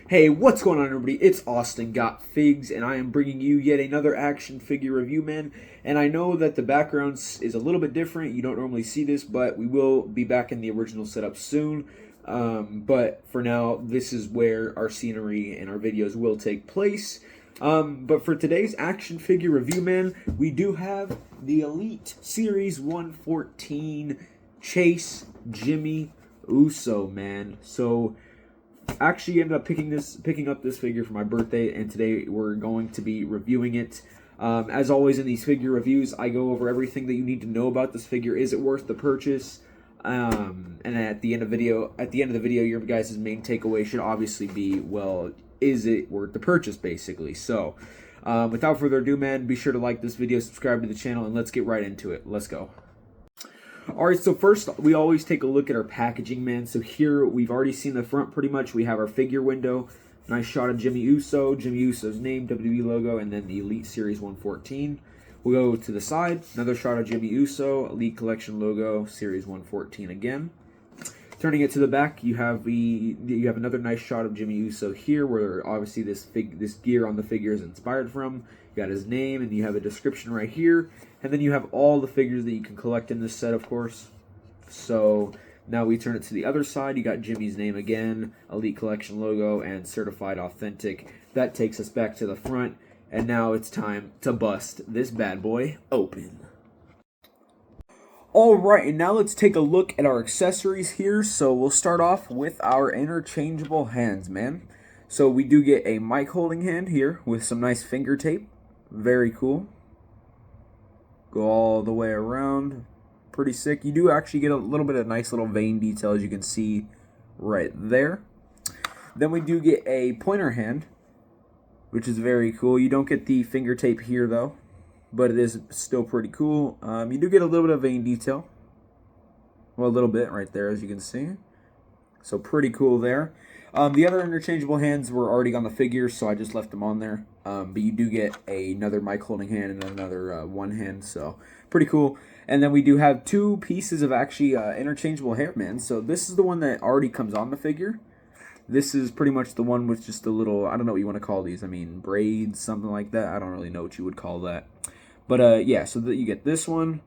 Hey, what's going on, everybody? It's Austin Got Figs, and I am bringing you yet another action figure review, man. And I know that the background is a little bit different. You don't normally see this, but we will be back in the original setup soon. But for now, this is where our scenery and our videos will take place. But for today's action figure review, man, we do have the Elite Series 114 Chase Jimmy Uso, man. So actually ended up picking up this figure for my birthday, and today we're going to be reviewing it. As always in these figure reviews, I go over everything that you need to know about this figure. Is it worth the purchase? And at the end of the video, your guys' main takeaway should obviously be, well, is it worth the purchase, basically. So, without further ado, man, be sure to like this video, subscribe to the channel, and let's get right into it. Let's go. Alright, so first, we always take a look at our packaging, man. So here, we've already seen the front pretty much. We have our figure window, nice shot of Jimmy Uso, Jimmy Uso's name, WWE logo, and then the Elite Series 114. We'll go to the side, another shot of Jimmy Uso, Elite Collection logo, Series 114 again. Turning it to the back, you have another nice shot of Jimmy Uso here, where obviously this gear on the figure is inspired from. You got his name, and you have a description right here, and then you have all the figures that you can collect in this set, of course. So now we turn it to the other side. You got Jimmy's name again, Elite Collection logo, and Certified Authentic. That takes us back to the front, and now it's time to bust this bad boy open. Alright, and now let's take a look at our accessories here. So we'll start off with our interchangeable hands, man. So we do get a mic holding hand here with some nice finger tape. Very cool. Go all the way around. Pretty sick. You do actually get a little bit of nice little vein detail, as you can see right there. Then we do get a pointer hand, which is very cool. You don't get the finger tape here, though, but it is still pretty cool. You do get a little bit of vein detail. Well, a little bit right there, as you can see. So pretty cool there. The other interchangeable hands were already on the figure, so I just left them on there. But you do get another mic holding hand and another one hand, so pretty cool. And then we do have two pieces of actually interchangeable hair, man. So this is the one that already comes on the figure. This is pretty much the one with just a little, I don't know what you want to call these. I mean, braids, something like that. I don't really know what you would call that. But yeah, so you get this one.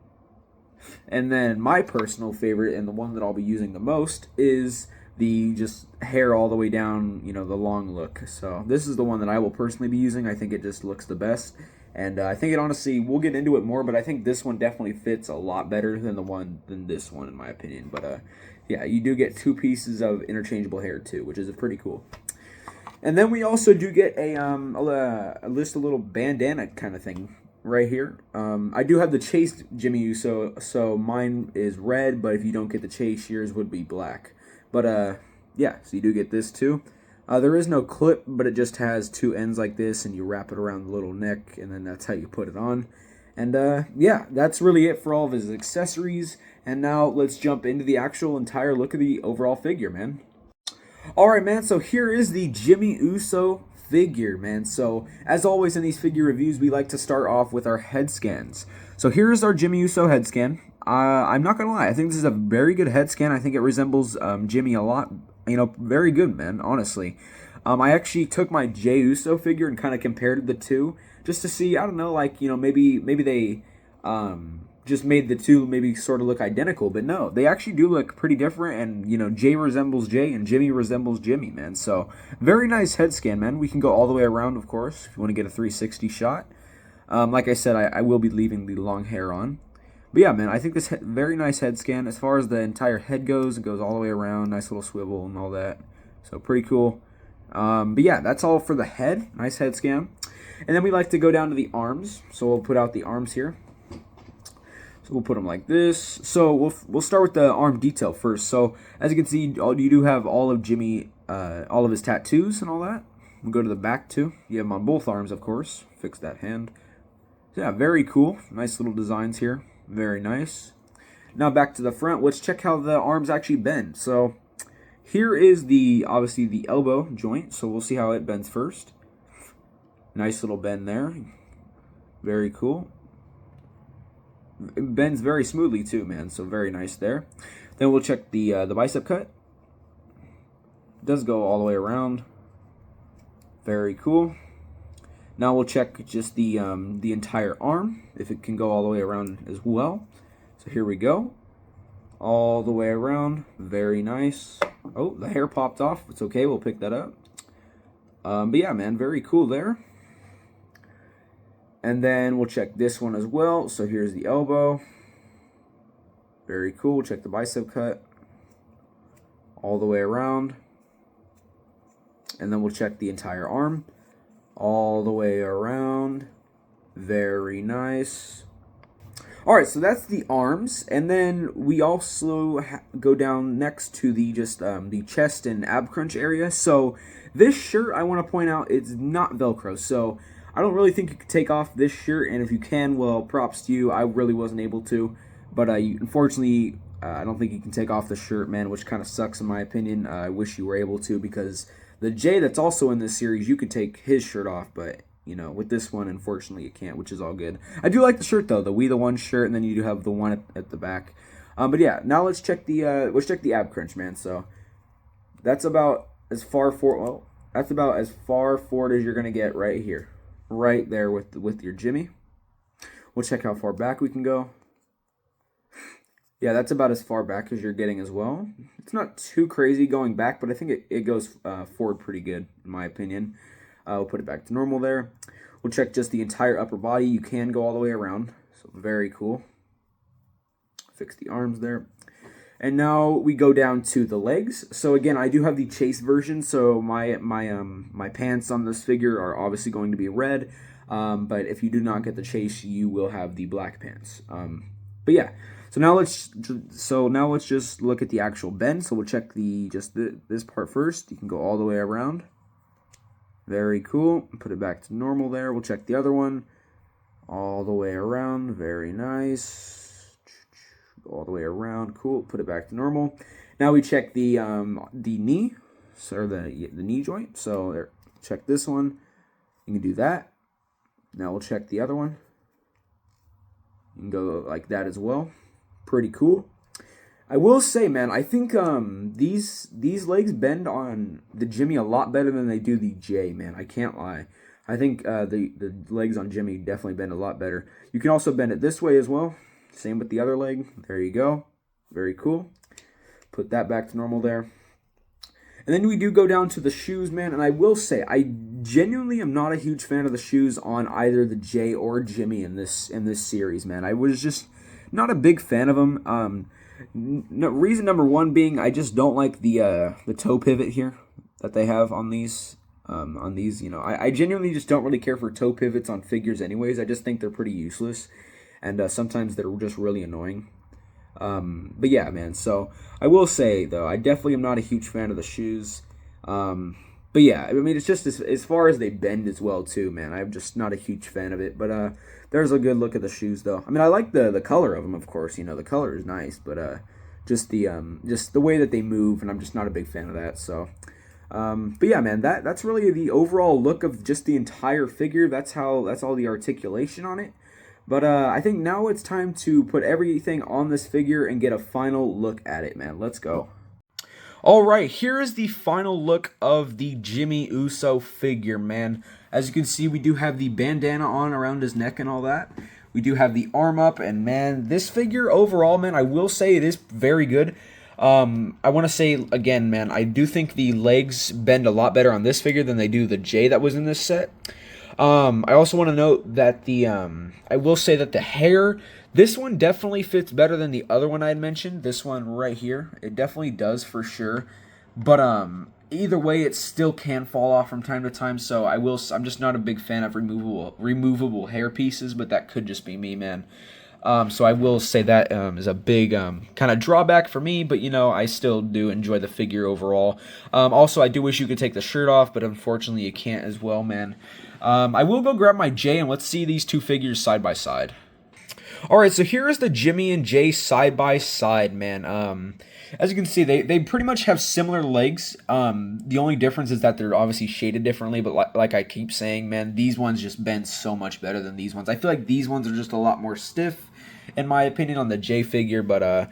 And then my personal favorite, and the one that I'll be using the most, is the just hair all the way down, you know, the long look. So this is the one that I will personally be using. I think it just looks the best. And I think it honestly, we'll get into it more, but I think this one definitely fits a lot better than this one, in my opinion. But yeah, you do get two pieces of interchangeable hair too, which is pretty cool. And then we also do get a little bandana kind of thing right here. I do have the Chase Jimmy Uso, so mine is red, but if you don't get the Chase, yours would be black. But yeah, so you do get this too. There is no clip, but it just has two ends like this, and you wrap it around the little neck, and then that's how you put it on. And yeah, that's really it for all of his accessories. And now let's jump into the actual entire look of the overall figure, man. Alright, man, so here is the Jimmy Uso figure, man. So as always in these figure reviews, we like to start off with our head scans. So here's our Jimmy Uso head scan. I'm not gonna lie, I think this is a very good head scan. I think it resembles Jimmy a lot. You know, very good, man, honestly. I actually took my Jey Uso figure and kind of compared the two just to see, I don't know, like, you know, maybe they just made the two maybe sort of look identical, but no, they actually do look pretty different. And you know, Jey resembles Jey and Jimmy resembles Jimmy, man. So very nice head scan, man. We can go all the way around, of course, if you want to get a 360 shot. Like I said, I will be leaving the long hair on. But yeah, man, I think this very nice head scan. As far as the entire head goes, it goes all the way around, nice little swivel and all that. So pretty cool. But yeah, that's all for the head. Nice head scan. And then we like to go down to the arms. So we'll put out the arms here. So we'll put them like this. So we'll start with the arm detail first. So as you can see, you do have all of Jimmy, all of his tattoos and all that. We'll go to the back too. You have them on both arms, of course. Fix that hand. So yeah, very cool. Nice little designs here. Very nice. Now back to the front. Let's check how the arms actually bend. So here is obviously the elbow joint. So we'll see how it bends first. Nice little bend there. Very cool. It bends very smoothly too, man. So very nice there. Then we'll check the bicep cut. It does go all the way around. Very cool. Now we'll check just the entire arm, if it can go all the way around as well. So here we go. All the way around. Very nice. Oh, the hair popped off. It's okay. We'll pick that up. But yeah, man, very cool there. And then we'll check this one as well. So here's the elbow. Very cool. Check the bicep cut. All the way around. And then we'll check the entire arm. All the way around. Very nice. Alright, so that's the arms. And then we also go down next to the the chest and ab crunch area. So this shirt, I want to point out, it's not Velcro. So I don't really think you could take off this shirt. And if you can, well, props to you. I really wasn't able to. But unfortunately, I don't think you can take off the shirt, man, which kind of sucks in my opinion. I wish you were able to, because the Jay that's also in this series, you could take his shirt off, but, you know, with this one, unfortunately, you can't, which is all good. I do like the shirt, though, the We The One shirt, and then you do have the one at the back. But yeah, now let's check the ab crunch, man. So that's about as far forward as you're gonna get right here, right there with your Jimmy. We'll check how far back we can go. Yeah, that's about as far back as you're getting as well. It's not too crazy going back, but I think it goes forward pretty good, in my opinion. We'll put it back to normal there. We'll check just the entire upper body. You can go all the way around, so very cool. Fix the arms there. And now we go down to the legs. So again, I do have the chase version, so my pants on this figure are obviously going to be red. But if you do not get the chase, you will have the black pants. But yeah. So now let's just look at the actual bend. So we'll check this part first. You can go all the way around. Very cool. Put it back to normal there. We'll check the other one. All the way around. Very nice. Go all the way around. Cool. Put it back to normal. Now we check the knee, or the knee joint. So there, check this one. You can do that. Now we'll check the other one. You can go like that as well. Pretty cool. I will say, man, I think these legs bend on the Jimmy a lot better than they do the Jay, man. I can't lie. I think the legs on Jimmy definitely bend a lot better. You can also bend it this way as well. Same with the other leg. There you go. Very cool. Put that back to normal there. And then we do go down to the shoes, man. And I will say, I genuinely am not a huge fan of the shoes on either the Jay or Jimmy in this series, man. I was just not a big fan of them. Reason number one being I just don't like the toe pivot here that they have on these. You know, I genuinely just don't really care for toe pivots on figures anyways. I just think they're pretty useless, and sometimes they're just really annoying. But yeah, man, so I will say, though, I definitely am not a huge fan of the shoes. But yeah, I mean, it's just as far as they bend as well, too, man. I'm just not a huge fan of it. But there's a good look at the shoes, though. I mean, I like the color of them, of course. You know, the color is nice, but just the way that they move, and I'm just not a big fan of that. So, but yeah, man, that's really the overall look of just the entire figure. That's all the articulation on it. But I think now it's time to put everything on this figure and get a final look at it, man. Let's go. Alright, here is the final look of the Jimmy Uso figure, man. As you can see, we do have the bandana on around his neck and all that. We do have the arm up, and man, this figure overall, man, I will say it is very good. I want to say, again, man, I do think the legs bend a lot better on this figure than they do the Jay that was in this set. I also want to note that I will say that the hair, this one definitely fits better than the other one I had mentioned. This one right here, it definitely does for sure. But either way, it still can fall off from time to time. So I'm just not a big fan of removable hair pieces, but that could just be me, man. So I will say that is a big kind of drawback for me, but you know, I still do enjoy the figure overall. Also, I do wish you could take the shirt off, but unfortunately you can't as well, man. I will go grab my Jay, and let's see these two figures side by side. Alright, so here is the Jimmy and Jay side by side, man. As you can see, they pretty much have similar legs. The only difference is that they're obviously shaded differently, but like I keep saying, man, these ones just bend so much better than these ones. I feel like these ones are just a lot more stiff, in my opinion, on the Jay figure, but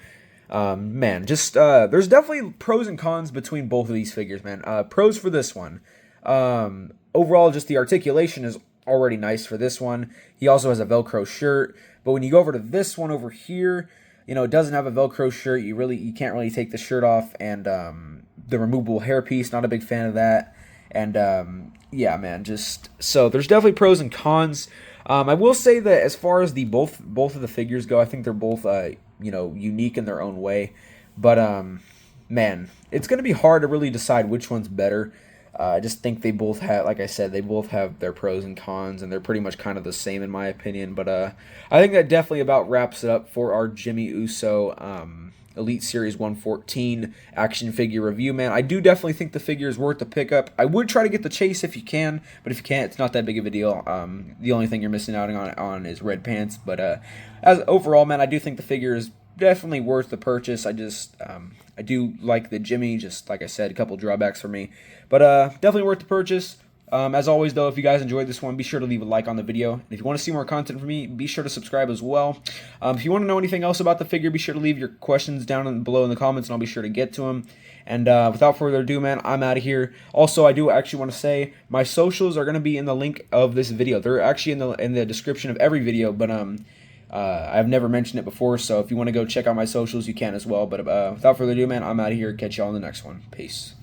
man, just there's definitely pros and cons between both of these figures, man. Pros for this one. Overall, just the articulation is already nice for this one. He also has a Velcro shirt, but when you go over to this one over here, it doesn't have a Velcro shirt. You can't really take the shirt off, and the removable hairpiece, not a big fan of that. And yeah, man, just so there's definitely pros and cons. I will say that as far as the both of the figures go, I think they're both unique in their own way. But man, it's gonna be hard to really decide which one's better. I just think they both have, like I said, they both have their pros and cons, and they're pretty much kind of the same in my opinion. But I think that definitely about wraps it up for our Jimmy Uso Elite Series 114 action figure review, man. I do definitely think the figure is worth the pickup. I would try to get the chase if you can, but if you can't, it's not that big of a deal. The only thing you're missing out on is red pants. But as overall, man, I do think the figure is definitely worth the purchase. I do like the Jimmy, just like I said, a couple drawbacks for me. But definitely worth the purchase. As always, though, if you guys enjoyed this one, be sure to leave a like on the video. And if you want to see more content from me, be sure to subscribe as well. If you want to know anything else about the figure, be sure to leave your questions down below in the comments, and I'll be sure to get to them. And without further ado, man, I'm out of here. Also, I do actually want to say my socials are going to be in the link of this video. They're actually in the description of every video, but I've never mentioned it before, so if you want to go check out my socials, you can as well. But without further ado, man, I'm out of here. Catch y'all on the next one. Peace.